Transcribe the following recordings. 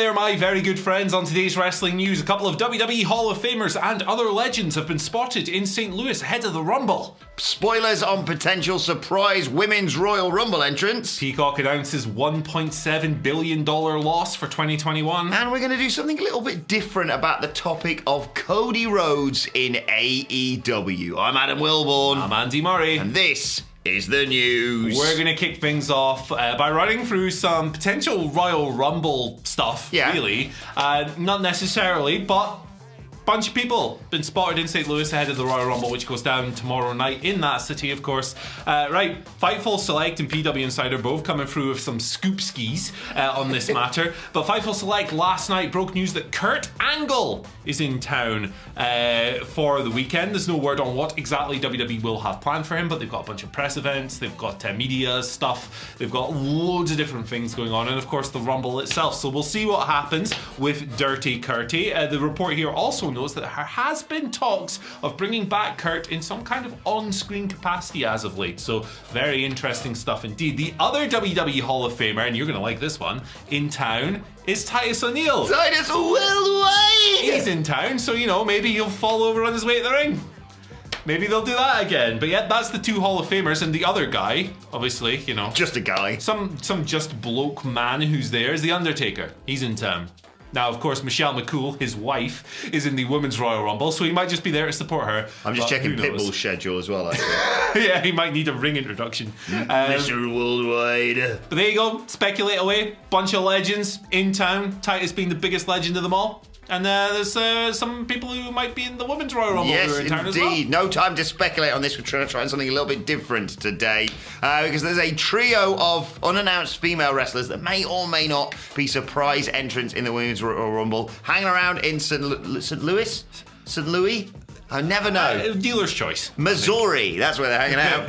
there, my very good friends. On today's wrestling news, a couple of WWE Hall of Famers and other legends have been spotted in St. Louis ahead of the Rumble. Spoilers on potential surprise Women's Royal Rumble entrance. Peacock announces $1.7 billion loss for 2021. And we're going to do something a little bit different about the topic of Cody Rhodes in AEW. I'm Adam Wilborn. I'm Andy Murray. And this is the news. We're going to kick things off by running through some potential Royal Rumble stuff, really. Not necessarily, but bunch of people been spotted in St. Louis ahead of the Royal Rumble, which goes down tomorrow night in that city, of course. Right, Fightful Select and PW Insider both coming through with some scoop skis on this matter. But Fightful Select last night broke news that Kurt Angle is in town for the weekend. There's no word on what exactly WWE will have planned for him, but they've got a bunch of press events, they've got media stuff, they've got loads of different things going on, and of course the Rumble itself. So we'll see what happens with Dirty Curty. The report here also knows that there has been talks of bringing back Kurt in some kind of on-screen capacity as of late. So very interesting stuff indeed. The other WWE Hall of Famer, and you're going to like this one, in town is Titus O'Neil. Titus Worldwide! He's in town, so maybe he'll fall over on his way to the ring. Maybe they'll do that again. But yeah, that's the two Hall of Famers, and the other guy, obviously, just a guy. Some just bloke man who's there is The Undertaker. He's in town. Now, of course, Michelle McCool, his wife, is in the Women's Royal Rumble, so he might just be there to support her. I'm just checking Pitbull's schedule as well, actually. Yeah, he might need a ring introduction. Mr. Worldwide. But there you go, speculate away. Bunch of legends in town, Titus being the biggest legend of them all. And there's some people who might be in the Women's Royal Rumble who are in town as well. Yes, indeed. No time to speculate on this. We're trying to try something a little bit different today because there's a trio of unannounced female wrestlers that may or may not be surprise entrants in the Women's Royal Rumble hanging around in St. Louis? St. Louis? I never know. Dealer's choice. Missouri, that's where they're hanging out.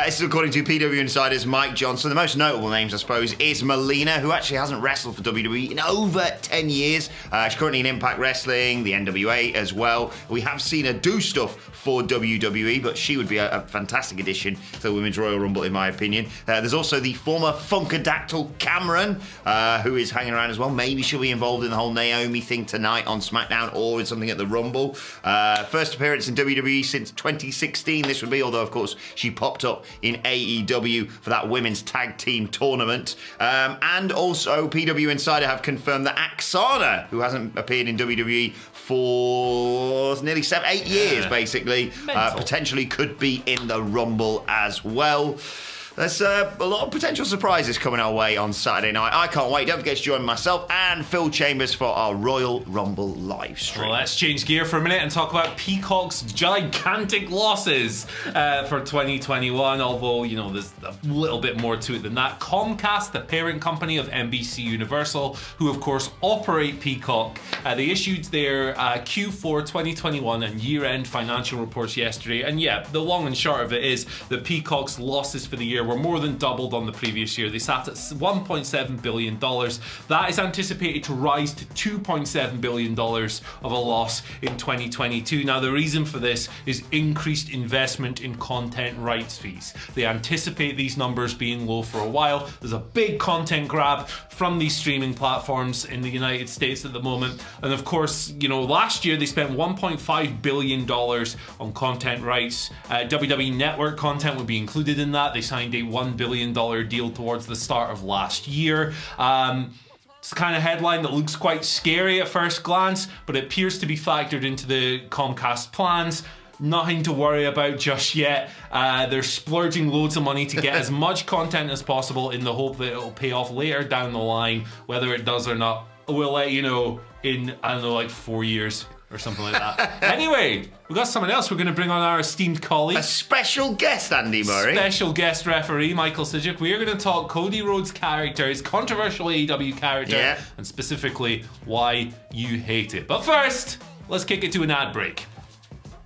This is according to PW Insider's Mike Johnson. The most notable names, I suppose, is Melina, who actually hasn't wrestled for WWE in over 10 years. She's currently in Impact Wrestling, the NWA as well. We have seen her do stuff for WWE, but she would be a fantastic addition to the Women's Royal Rumble, in my opinion. There's also the former Funkadactyl Cameron, who is hanging around as well. Maybe she'll be involved in the whole Naomi thing tonight on SmackDown or in something at the Rumble. First appearance in WWE since 2016, this would be, although, of course, she popped up in AEW for that women's tag team tournament. And also, PW Insider have confirmed that Aksana, who hasn't appeared in WWE for nearly 8 years, basically, potentially could be in the Rumble as well. There's a lot of potential surprises coming our way on Saturday night. I can't wait. Don't forget to join myself and Phil Chambers for our Royal Rumble live stream. Well, let's change gear for a minute and talk about Peacock's gigantic losses for 2021. Although, there's a little bit more to it than that. Comcast, the parent company of NBC Universal, who of course operate Peacock, they issued their Q4 2021 and year-end financial reports yesterday. And yeah, the long and short of it is that Peacock's losses for the year were more than doubled on the previous year. They sat at $1.7 billion. That is anticipated to rise to $2.7 billion of a loss in 2022. Now, the reason for this is increased investment in content rights fees. They anticipate these numbers being low for a while. There's a big content grab from these streaming platforms in the United States at the moment. And of course, last year they spent $1.5 billion on content rights. WWE Network content would be included in that. They signed a $1 billion deal towards the start of last year. It's the kind of headline that looks quite scary at first glance, but it appears to be factored into the Comcast plans. Nothing to worry about just yet. They're splurging loads of money to get as much content as possible in the hope that it'll pay off later down the line. Whether it does or not, we'll let you know in, 4 years or something like that. Anyway, we've got someone else we're going to bring on, our esteemed colleague. A special guest, Andy Murray. Special guest referee, Michael Sidgwick. We are going to talk Cody Rhodes' character, his controversial AEW character, and specifically why you hate it. But first, let's kick it to an ad break.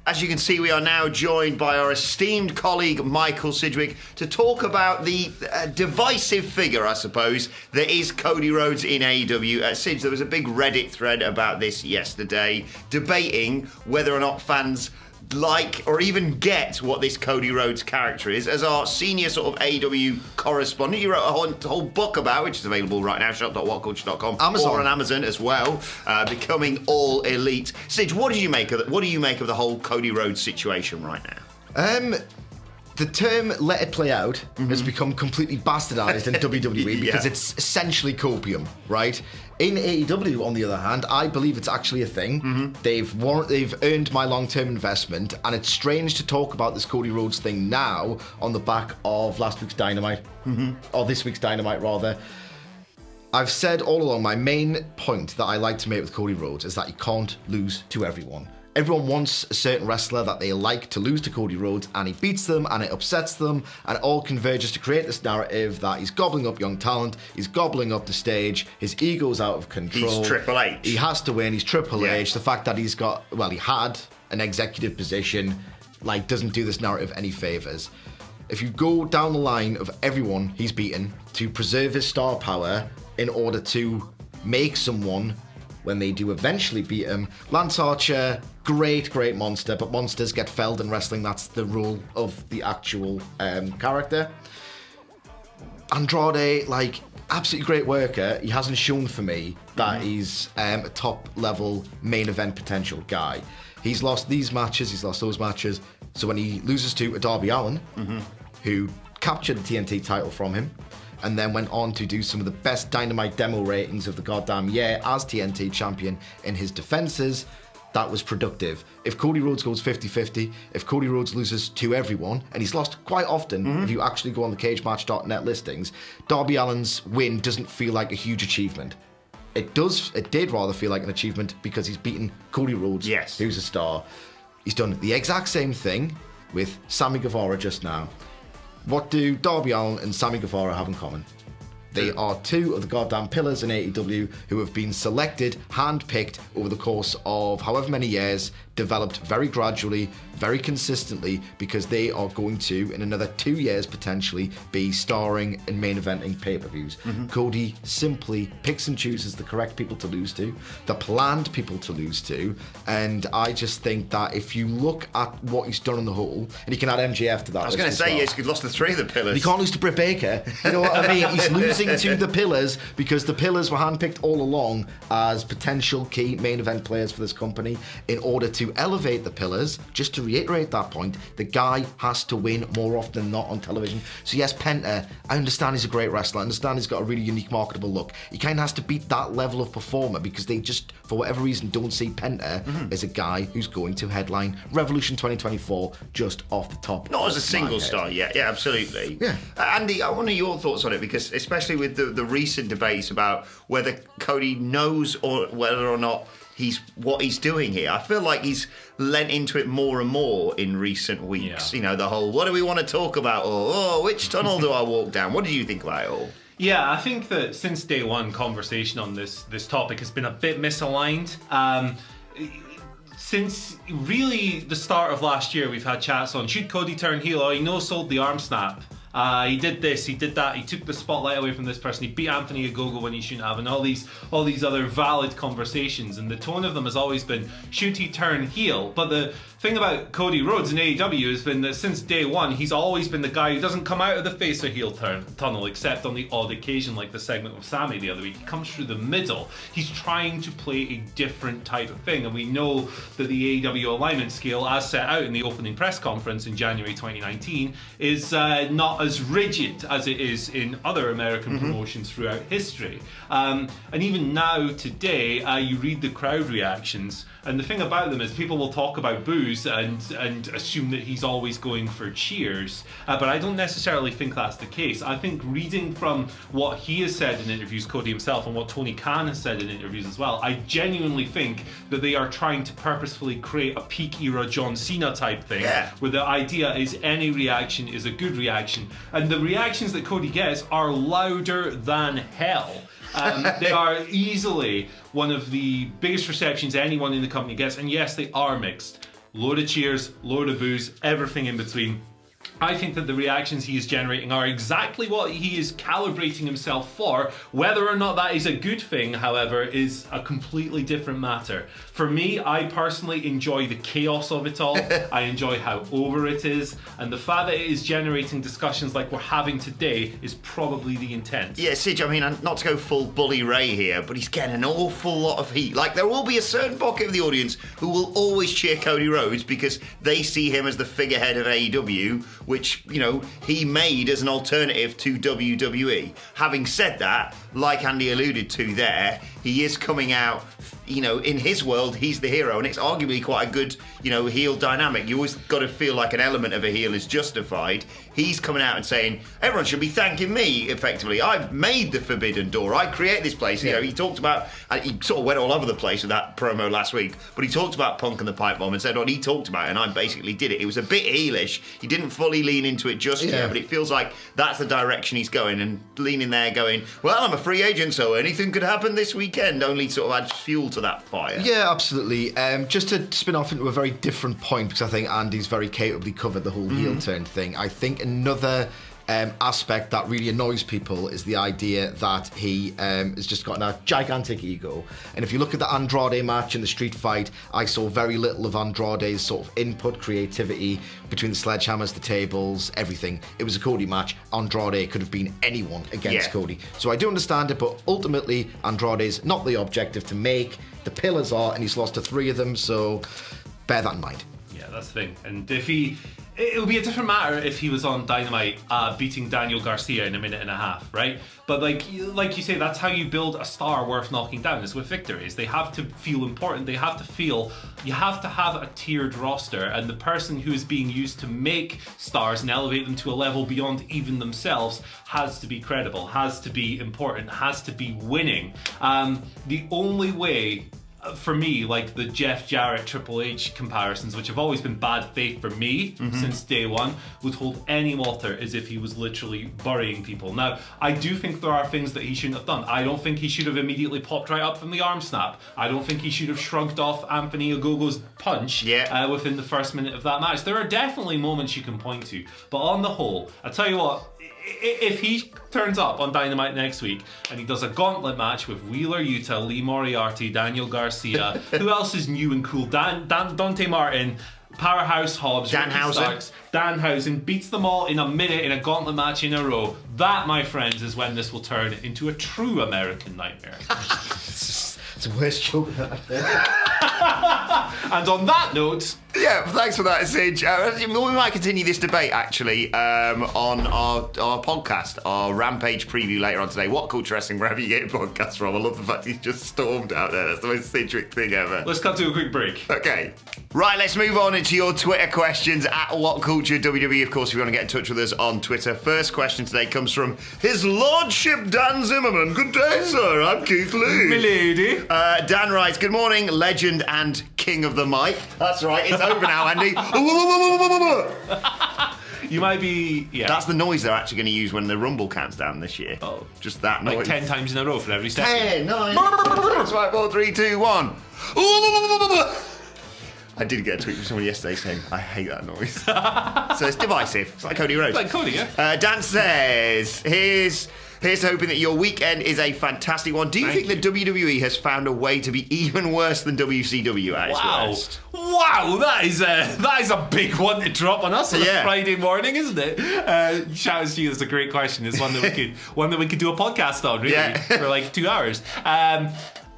As you can see, we are now joined by our esteemed colleague, Michael Sidgwick, to talk about the divisive figure, I suppose, that is Cody Rhodes in AEW. Sidge, there was a big Reddit thread about this yesterday, debating whether or not fans like or even get what this Cody Rhodes character is. As our senior sort of AEW correspondent, you wrote a whole book about, which is available right now, shop.whatculture.com, Amazon. or on Amazon as well, Becoming All Elite. Sidge, what do you make of the whole Cody Rhodes situation right now? The term "let it play out" has become completely bastardized in WWE because it's essentially copium, right? In AEW, on the other hand, I believe it's actually a thing. They've earned my long-term investment, and it's strange to talk about this Cody Rhodes thing now on the back of last week's Dynamite, or this week's Dynamite rather. I've said all along, my main point that I like to make with Cody Rhodes is that you can't lose to everyone. Everyone wants a certain wrestler that they like to lose to Cody Rhodes, and he beats them, and it upsets them, and it all converges to create this narrative that he's gobbling up young talent, he's gobbling up the stage, his ego's out of control. He's Triple H. He has to win, he's Triple H. The fact that he had an executive position, doesn't do this narrative any favours. If you go down the line of everyone he's beaten to preserve his star power in order to make someone, when they do eventually beat him, Lance Archer, great monster, but monsters get felled in wrestling. That's the rule of the actual character. Andrade, absolutely great worker. He hasn't shown for me that he's a top-level main event potential guy. He's lost these matches, he's lost those matches. So when he loses to a Darby Allin, who captured the TNT title from him, and then went on to do some of the best Dynamite demo ratings of the goddamn year as TNT champion in his defenses, that was productive. If Cody Rhodes goes 50-50, if Cody Rhodes loses to everyone, and he's lost quite often, if you actually go on the cagematch.net listings, Darby Allin's win doesn't feel like a huge achievement. It did rather feel like an achievement because he's beaten Cody Rhodes, who's a star. He's done the exact same thing with Sammy Guevara just now. What do Darby Allin and Sammy Guevara have in common? They are two of the goddamn pillars in AEW who have been selected, hand-picked over the course of however many years, developed very gradually, very consistently, because they are going to, in another 2 years potentially, be starring in main eventing pay-per-views. Cody simply picks and chooses the correct people to lose to, the planned people to lose to, and I just think that if you look at what he's done on the whole, and you can add MJF to that. I was going to say, yes, you've lost the three of the pillars. You can't lose to Britt Baker. You know what I mean? He's losing to the pillars because the pillars were handpicked all along as potential key main event players for this company. In order to elevate the pillars, just to reiterate that point, the guy has to win more often than not on television. So yes, Penta, I understand he's a great wrestler. I understand he's got a really unique, marketable look. He kind of has to beat that level of performer because they just, for whatever reason, don't see Penta as a guy who's going to headline Revolution 2024 just off the top. Not as a single star yet. Yeah, absolutely. Yeah. Andy, I want your thoughts on it because especially with the recent debates about whether Cody knows or whether or not what he's doing here. I feel like he's lent into it more and more in recent weeks. Yeah. You know, the whole, what do we want to talk about? Or, which tunnel do I walk down? What did you think about it all? Yeah, I think that since day one, conversation on this topic has been a bit misaligned. Since really the start of last year, we've had chats on, should Cody turn heel? Oh, he no-sold the arm snap. He did this, he did that, he took the spotlight away from this person, he beat Anthony Ogogo when he shouldn't have, and all these other valid conversations, and the tone of them has always been, should he turn heel? But the thing about Cody Rhodes in AEW has been that since day one, he's always been the guy who doesn't come out of the face or heel tunnel, except on the odd occasion, like the segment with Sammy the other week. He comes through the middle. He's trying to play a different type of thing, and we know that the AEW alignment scale, as set out in the opening press conference in January 2019, is not as rigid as it is in other American promotions throughout history. And even now, today, you read the crowd reactions, and the thing about them is people will talk about boos and assume that he's always going for cheers, but I don't necessarily think that's the case. I think reading from what he has said in interviews, Cody himself, and what Tony Khan has said in interviews as well, I genuinely think that they are trying to purposefully create a peak era John Cena type thing, where the idea is any reaction is a good reaction, and the reactions that Cody gets are louder than hell. They are easily one of the biggest receptions anyone in the company gets, and yes, they are mixed. Load of cheers, load of boos, everything in between. I think that the reactions he is generating are exactly what he is calibrating himself for. Whether or not that is a good thing, however, is a completely different matter. For me, I personally enjoy the chaos of it all. I enjoy how over it is. And the fact that it is generating discussions like we're having today is probably the intent. Yeah, Sidge, I mean, not to go full Bully Ray here, but he's getting an awful lot of heat. Like, there will be a certain pocket of the audience who will always cheer Cody Rhodes because they see him as the figurehead of AEW, which, you know, he made as an alternative to WWE. Having said that, like Andy alluded to there, he is coming out, you know, in his world, he's the hero, and it's arguably quite a good, you know, heel dynamic. You always got to feel like an element of a heel is justified. He's coming out and saying, everyone should be thanking me, effectively. I've made the Forbidden Door. I create this place. You know, he talked about, he sort of went all over the place with that promo last week, but he talked about Punk and the Pipe Bomb and said what he talked about, and I basically did it. It was a bit heelish. He didn't fully lean into it just yet, but it feels like that's the direction he's going, and leaning there going, well, I'm a free agent, so anything could happen this weekend, only sort of adds fuel to that fire. Yeah, absolutely. Just to spin off into a very different point, because I think Andy's very capably covered the whole heel turn thing. I think another aspect that really annoys people is the idea that he has just got a gigantic ego. And if you look at the Andrade match and the street fight, I saw very little of Andrade's sort of input, creativity between the sledgehammers, the tables, everything. It was a Cody match. Andrade could have been anyone against Cody. So I do understand it, but ultimately Andrade's not the objective to make. The pillars are, and he's lost to 3 of them, so bear that in mind. Yeah, that's the thing. And if it would be a different matter if he was on Dynamite beating Daniel Garcia in a minute and a half, right? But like you say, that's how you build a star worth knocking down, is with victories. They have to feel important. They have to feel, you have to have a tiered roster, and the person who is being used to make stars and elevate them to a level beyond even themselves has to be credible, has to be important, has to be winning. The only way, for me, like the Jeff Jarrett Triple H comparisons, which have always been bad faith for me since day one, would hold any water as if he was literally burying people. Now, I do think there are things that he shouldn't have done. I don't think he should have immediately popped right up from the arm snap. I don't think he should have shrugged off Anthony Ogogo's punch within the first minute of that match. There are definitely moments you can point to, but on the whole, I tell you what, if he turns up on Dynamite next week and he does a gauntlet match with Wheeler Yuta, Lee Moriarty, Daniel Garcia, who else is new and cool? Dante Martin, Powerhouse Hobbs, Danhausen, beats them all in a minute in a gauntlet match in a row. That, my friends, is when this will turn into a true American nightmare. It's the worst joke I've heard. And on that note... Yeah, thanks for that, Sidge. We might continue this debate, actually, on our podcast, our Rampage preview later on today. WhatCulture Wrestling, wherever you get your podcast from. I love the fact he's just stormed out there. That's the most Sidgwick thing ever. Let's cut to a quick break. Okay. Right, let's move on into your Twitter questions at WhatCulture WWE. Of course, if you want to get in touch with us on Twitter. First question today comes from His Lordship Dan Zimmerman. Good day, sir. I'm Keith Lee. Milady. Dan writes, good morning, legend and king of the mic. That's right, it's over now, Andy. You might be... Yeah. That's the noise they're actually going to use when the Rumble counts down this year. Oh. Just that noise. Like 10 times in a row for every step. 10, 9, 6, 5, 4, 3, 2, 1. I did get a tweet from someone yesterday saying, I hate that noise. So it's divisive. It's like Cody Rhodes. Like Cody, yeah. Dan says, Here's hoping that your weekend is a fantastic one. Do you think that WWE has found a way to be even worse than WCW at its worst? Wow, that is a big one to drop on us on a Friday morning, isn't it? Shout out to you. That's a great question. It's one that we could do a podcast on, really, for like 2 hours.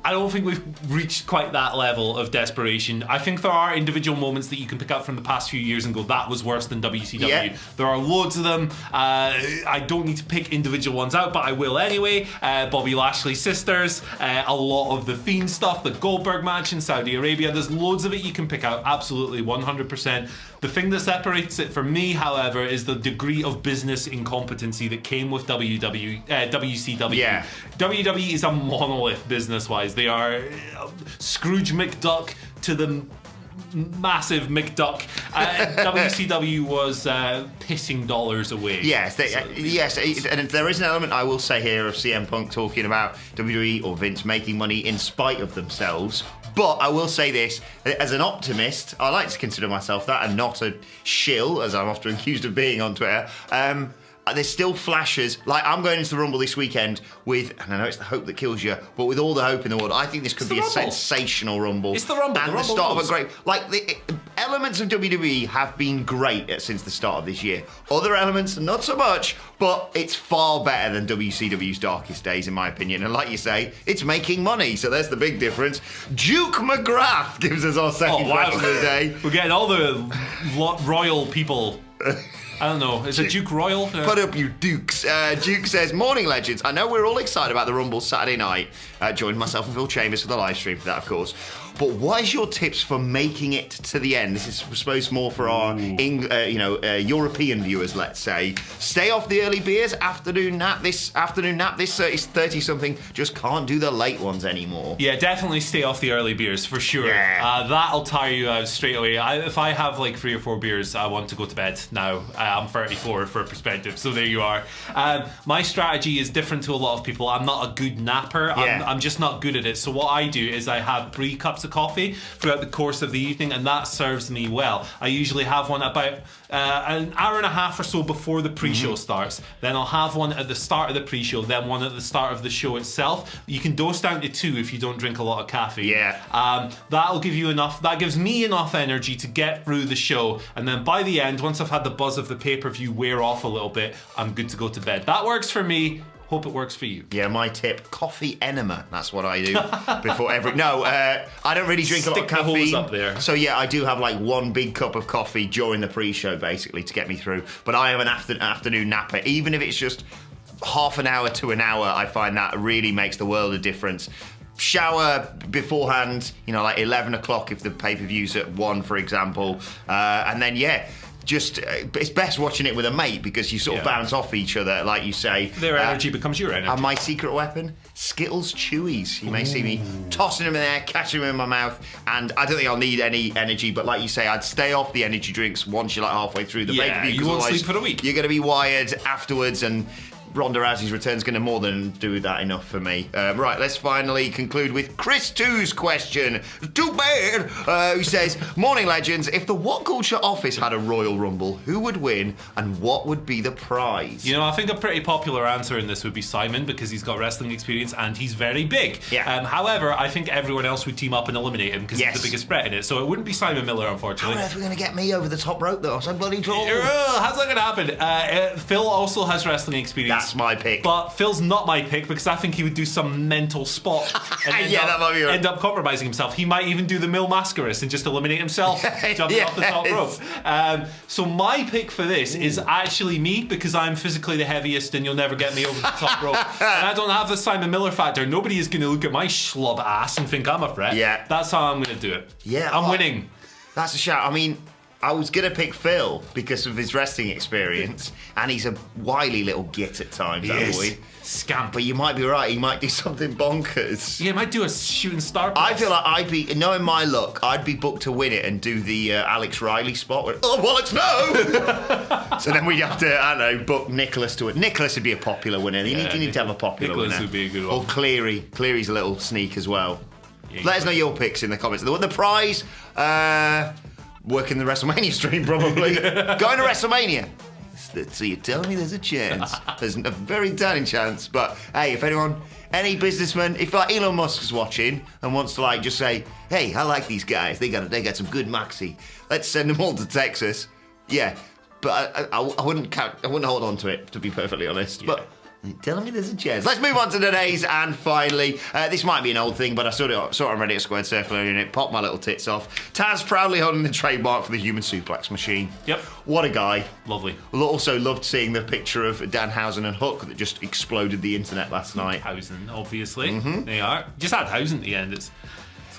I don't think we've reached quite that level of desperation. I think there are individual moments that you can pick up from the past few years and go, that was worse than WCW. Yeah. There are loads of them. I don't need to pick individual ones out, but I will anyway. Bobby Lashley's sisters, a lot of the Fiend stuff, the Goldberg match in Saudi Arabia. There's loads of it you can pick out, absolutely, 100%. The thing that separates it from me, however, is the degree of business incompetency that came with WCW. Yeah. WWE is a monolith business-wise. They are Scrooge McDuck to the massive McDuck. WCW was pissing dollars away. Yes, and there is an element I will say here of CM Punk talking about WWE or Vince making money in spite of themselves. But I will say this, as an optimist, I like to consider myself that and not a shill, as I'm often accused of being on Twitter. There's still flashes. Like, I'm going into the Rumble this weekend with, and I know it's the hope that kills you, but with all the hope in the world, I think this could be a sensational Rumble. It's the Rumble. And the start of a great... Like, the elements of WWE have been great since the start of this year. Other elements, not so much, but it's far better than WCW's darkest days, in my opinion. And like you say, it's making money, so there's the big difference. Duke McGrath gives us our second question of the day. We're getting all the royal people... I don't know. Is it Duke Royal? Put up you Dukes. Duke says, morning legends. I know we're all excited about the Rumble Saturday night. Joined myself and Phil Chambers for the live stream for that, of course. But what is your tips for making it to the end? This is, I suppose, more for our European viewers, let's say. Stay off the early beers. Afternoon nap. This 30-something just can't do the late ones anymore. Yeah, definitely stay off the early beers, for sure. Yeah. That'll tire you out straight away. If I have like 3 or 4 beers, I want to go to bed now. I'm 34 for perspective, so there you are. My strategy is different to a lot of people. I'm not a good napper. I'm just not good at it. So what I do is I have 3 cups of coffee throughout the course of the evening, and that serves me well. I usually have one about an hour and a half or so before the pre-show starts. Then I'll have one at the start of the pre-show, then one at the start of the show itself. You can dose down to 2 if you don't drink a lot of caffeine. That'll give you enough. That gives me enough energy to get through the show, and then by the end, once I've had the buzz of the pay-per-view wear off a little bit, I'm good to go to bed. That works for me. Hope it works for you. Yeah, my tip, coffee enema. That's what I do before every... No, I don't really drink a lot of caffeine. Stick the hose up there. So yeah, I do have like 1 big cup of coffee during the pre-show, basically, to get me through. But I am an afternoon napper. Even if it's just half an hour to an hour, I find that really makes the world of difference. Shower beforehand, like 11 o'clock if the pay-per-view's at 1, for example. And then, just it's best watching it with a mate because you sort of bounce off each other, like you say. Their energy becomes your energy. And my secret weapon, Skittles Chewies. You may see me tossing them in there, catching them in my mouth, and I don't think I'll need any energy, but like you say, I'd stay off the energy drinks once you're like halfway through the pay-per-view. You won't sleep for a week. You're going to be wired afterwards, and Ronda Rousey's return's going to more than do that enough for me. Right, let's finally conclude with Chris 2's question. Too bad! Who says, morning legends, if the WhatCulture office had a Royal Rumble, who would win and what would be the prize? I think a pretty popular answer in this would be Simon because he's got wrestling experience and he's very big. However, I think everyone else would team up and eliminate him because he's the biggest threat in it. So it wouldn't be Simon Miller, unfortunately. How on earth are we going to get me over the top rope, though? I'm so bloody tall. How's that going to happen? Phil also has wrestling experience. That's my pick. But Phil's not my pick because I think he would do some mental spot and that might be right. end up compromising himself. He might even do the Mil Mascaris and just eliminate himself jumping off the top rope. So my pick for this is actually me because I'm physically the heaviest and you'll never get me over the top rope. And I don't have the Simon Miller factor. Nobody is going to look at my schlub ass and think I'm a threat. That's how I'm going to do it. I'm winning. That's a shout. I mean, I was going to pick Phil because of his wrestling experience, and he's a wily little git at times, that boy. Scamp. But you might be right, he might do something bonkers. Yeah, he might do a shooting star press. I feel like knowing my luck, I'd be booked to win it and do the Alex Riley spot where, bollocks, no! So then we'd have to, I don't know, book Nicholas to it. Nicholas would be a popular winner. You need to have a popular winner. Nicholas would be a good one. Or Cleary. Cleary's a little sneak as well. Let us know your picks in the comments. The prize... working the WrestleMania stream, probably. Going to WrestleMania. So you're telling me there's a chance? There's a very tiny chance. But hey, if any businessman, if like Elon Musk's watching and wants to just say, hey, I like these guys. They got some good moxie. Let's send them all to Texas. Yeah, but I wouldn't hold on to it, to be perfectly honest. But telling me there's a chance. Let's move on to today's, and finally, this might be an old thing, but I saw it on Reddit Squared Circle and it popped my little tits off. Taz proudly holding the trademark for the human suplex machine. Yep. What a guy. Lovely. Also loved seeing the picture of Danhausen and Hook that just exploded the internet last night. Danhausen, obviously. They are. Just add Hausen at the end. It's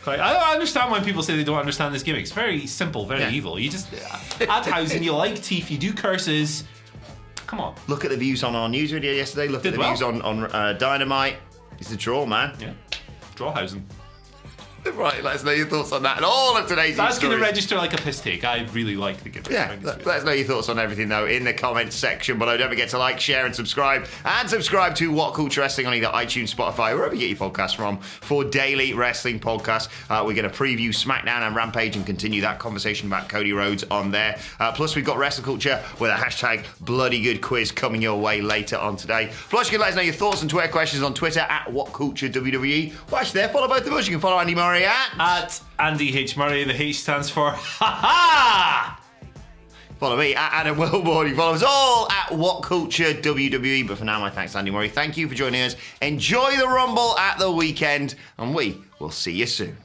quite... I understand when people say they don't understand this gimmick. It's very simple, very evil. You just add Hausen, you like teeth, you do curses. Come on. Look at the views on our news video yesterday. Look at the views on Dynamite. It's a draw, man. Yeah. Drawhausen. Right, let us know your thoughts on that and all of today's That's going to stories. register like a piss take. I really like the good. Yeah, let us know your thoughts on everything, though, in the comments section below. Don't forget to like, share, and subscribe. And subscribe to What Culture Wrestling on either iTunes, Spotify, wherever you get your podcasts from, for daily wrestling podcasts. We're going to preview SmackDown and Rampage and continue that conversation about Cody Rhodes on there. Plus, we've got Wrestle Culture with a hashtag Bloody Good quiz coming your way later on today. Plus, you can let us know your thoughts and Twitter questions on Twitter at WhatCultureWWE. Well, actually, there, follow both of us. You can follow Andy Murray at Andy H. Murray. The H stands for ha-ha! Follow me at Adam Wilborn. You follow us all at WhatCultureWWE. But for now, my thanks, Andy Murray. Thank you for joining us. Enjoy the Rumble at the weekend, and we will see you soon.